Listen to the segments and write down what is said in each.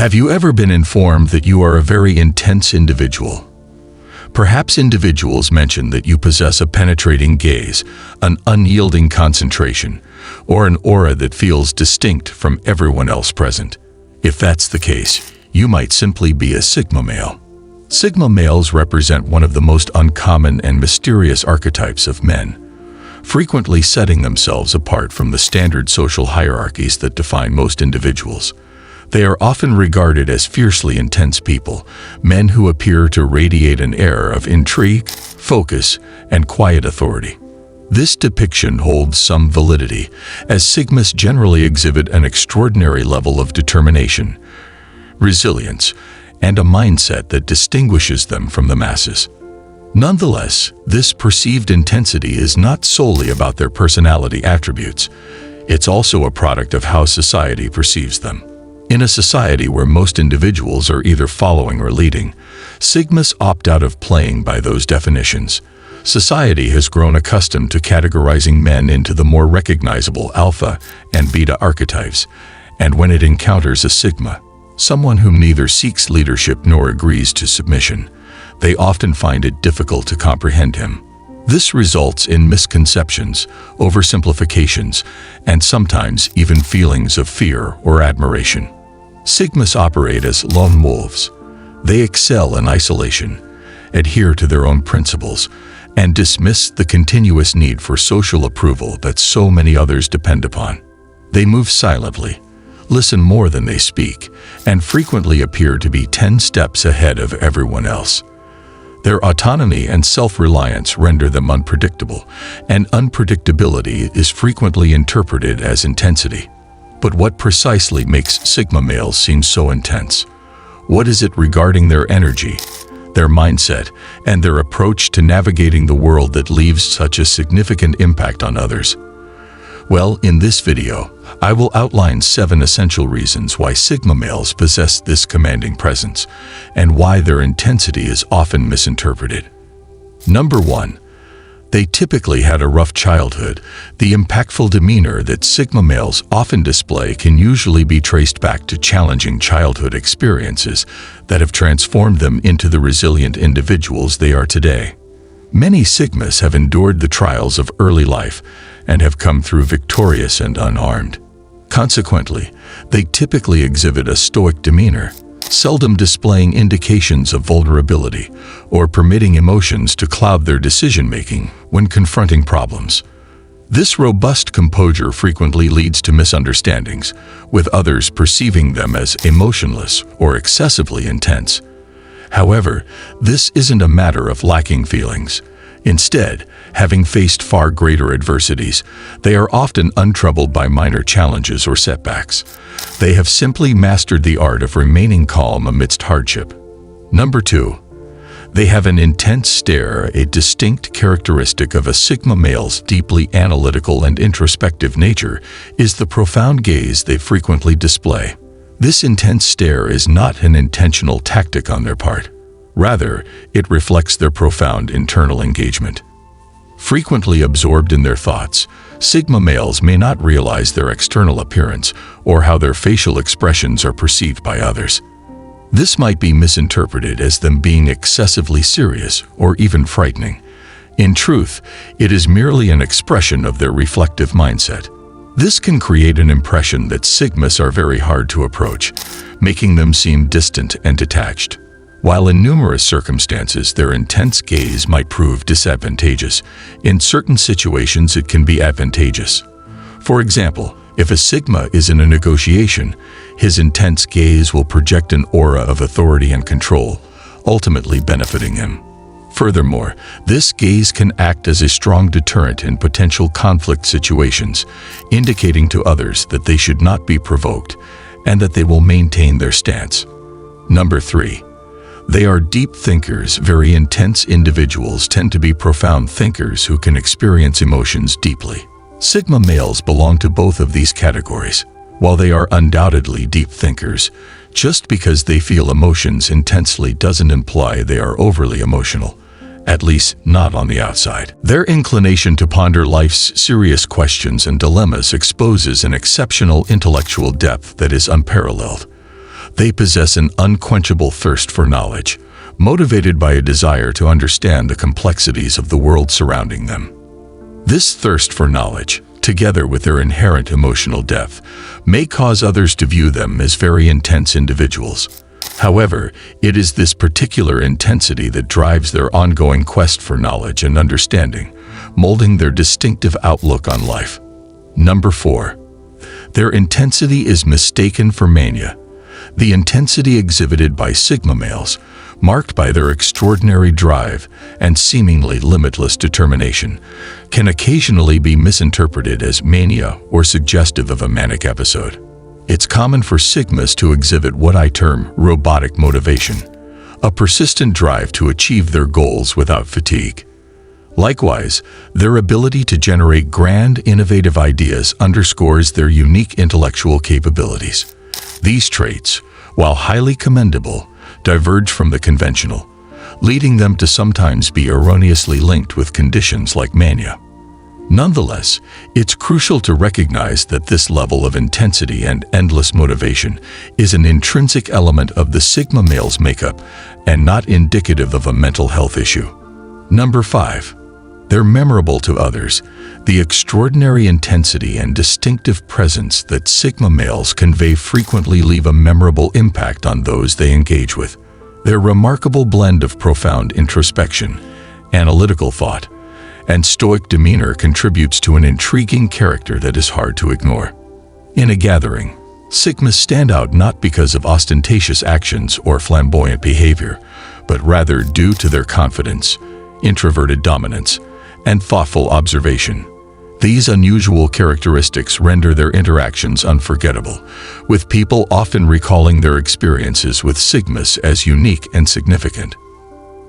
Have you ever been informed that you are a very intense individual? Perhaps individuals mention that you possess a penetrating gaze, an unyielding concentration, or an aura that feels distinct from everyone else present. If that's the case, you might simply be a Sigma male. Sigma males represent one of the most uncommon and mysterious archetypes of men, frequently setting themselves apart from the standard social hierarchies that define most individuals. They are often regarded as fiercely intense people, men who appear to radiate an air of intrigue, focus, and quiet authority. This depiction holds some validity, as Sigmas generally exhibit an extraordinary level of determination, resilience, and a mindset that distinguishes them from the masses. Nonetheless, this perceived intensity is not solely about their personality attributes. It's also a product of how society perceives them. In a society where most individuals are either following or leading, Sigmas opt out of playing by those definitions. Society has grown accustomed to categorizing men into the more recognizable alpha and beta archetypes, and when it encounters a Sigma, someone whom neither seeks leadership nor agrees to submission, they often find it difficult to comprehend him. This results in misconceptions, oversimplifications, and sometimes even feelings of fear or admiration. Sigmas operate as lone wolves. They excel in isolation, adhere to their own principles, and dismiss the continuous need for social approval that so many others depend upon. They move silently, listen more than they speak, and frequently appear to be 10 steps ahead of everyone else. Their autonomy and self-reliance render them unpredictable, and unpredictability is frequently interpreted as intensity. But what precisely makes Sigma males seem so intense? What is it regarding their energy, their mindset, and their approach to navigating the world that leaves such a significant impact on others? Well, in this video, I will outline 7 essential reasons why Sigma males possess this commanding presence, and why their intensity is often misinterpreted. Number 1. They typically had a rough childhood. The impactful demeanor that Sigma males often display can usually be traced back to challenging childhood experiences that have transformed them into the resilient individuals they are today. Many Sigmas have endured the trials of early life and have come through victorious and unharmed. Consequently, they typically exhibit a stoic demeanor, seldom displaying indications of vulnerability or permitting emotions to cloud their decision-making when confronting problems. This robust composure frequently leads to misunderstandings, with others perceiving them as emotionless or excessively intense. However, this isn't a matter of lacking feelings. Instead, having faced far greater adversities, they are often untroubled by minor challenges or setbacks. They have simply mastered the art of remaining calm amidst hardship. Number 2. They have an intense stare. A distinct characteristic of a Sigma male's deeply analytical and introspective nature is the profound gaze they frequently display. This intense stare is not an intentional tactic on their part. Rather, it reflects their profound internal engagement. Frequently absorbed in their thoughts, Sigma males may not realize their external appearance or how their facial expressions are perceived by others. This might be misinterpreted as them being excessively serious or even frightening. In truth, it is merely an expression of their reflective mindset. This can create an impression that Sigmas are very hard to approach, making them seem distant and detached. While in numerous circumstances their intense gaze might prove disadvantageous, in certain situations it can be advantageous. For example, if a Sigma is in a negotiation, his intense gaze will project an aura of authority and control, ultimately benefiting him. Furthermore, this gaze can act as a strong deterrent in potential conflict situations, indicating to others that they should not be provoked and that they will maintain their stance. Number 3. They are deep thinkers. Very intense individuals tend to be profound thinkers who can experience emotions deeply. Sigma males belong to both of these categories. While they are undoubtedly deep thinkers, just because they feel emotions intensely doesn't imply they are overly emotional, at least not on the outside. Their inclination to ponder life's serious questions and dilemmas exposes an exceptional intellectual depth that is unparalleled. They possess an unquenchable thirst for knowledge, motivated by a desire to understand the complexities of the world surrounding them. This thirst for knowledge, together with their inherent emotional depth, may cause others to view them as very intense individuals. However, it is this particular intensity that drives their ongoing quest for knowledge and understanding, molding their distinctive outlook on life. Number 4. Their intensity is mistaken for mania. The intensity exhibited by Sigma males, marked by their extraordinary drive and seemingly limitless determination, can occasionally be misinterpreted as mania or suggestive of a manic episode. It's common for Sigmas to exhibit what I term robotic motivation, a persistent drive to achieve their goals without fatigue. Likewise, their ability to generate grand, innovative ideas underscores their unique intellectual capabilities. These traits, while highly commendable, diverge from the conventional, leading them to sometimes be erroneously linked with conditions like mania. Nonetheless, it's crucial to recognize that this level of intensity and endless motivation is an intrinsic element of the Sigma male's makeup and not indicative of a mental health issue. Number 5. They're memorable to others. The extraordinary intensity and distinctive presence that Sigma males convey frequently leave a memorable impact on those they engage with. Their remarkable blend of profound introspection, analytical thought, and stoic demeanor contributes to an intriguing character that is hard to ignore. In a gathering, Sigmas stand out not because of ostentatious actions or flamboyant behavior, but rather due to their confidence, introverted dominance, and thoughtful observation. These unusual characteristics render their interactions unforgettable, with people often recalling their experiences with Sigmas as unique and significant.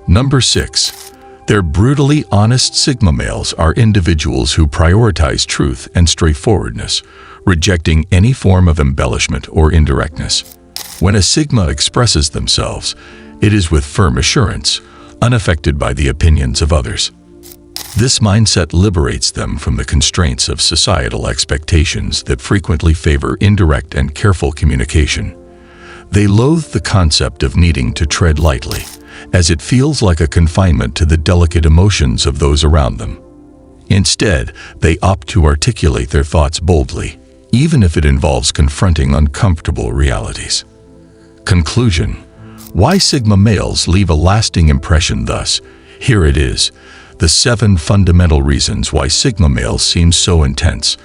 Number 6. Their brutally honest Sigma males are individuals who prioritize truth and straightforwardness, rejecting any form of embellishment or indirectness. When a Sigma expresses themselves, it is with firm assurance, unaffected by the opinions of others. This mindset liberates them from the constraints of societal expectations that frequently favor indirect and careful communication. They loathe the concept of needing to tread lightly, as it feels like a confinement to the delicate emotions of those around them. Instead, they opt to articulate their thoughts boldly, even if it involves confronting uncomfortable realities. Conclusion: why Sigma males leave a lasting impression thus. Here it is. The 7 fundamental reasons why Sigma males seem so intense.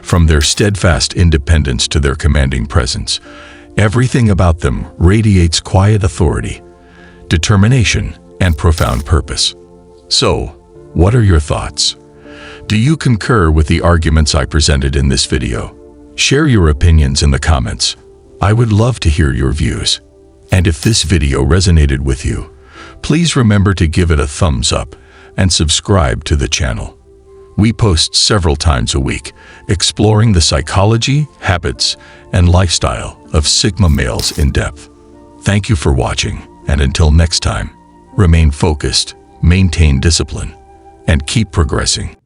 From their steadfast independence to their commanding presence, everything about them radiates quiet authority, determination, and profound purpose. So, what are your thoughts? Do you concur with the arguments I presented in this video? Share your opinions in the comments. I would love to hear your views. And if this video resonated with you, please remember to give it a thumbs up and subscribe to the channel. We post several times a week, exploring the psychology, habits, and lifestyle of Sigma males in depth. Thank you for watching, and until next time, remain focused, maintain discipline, and keep progressing.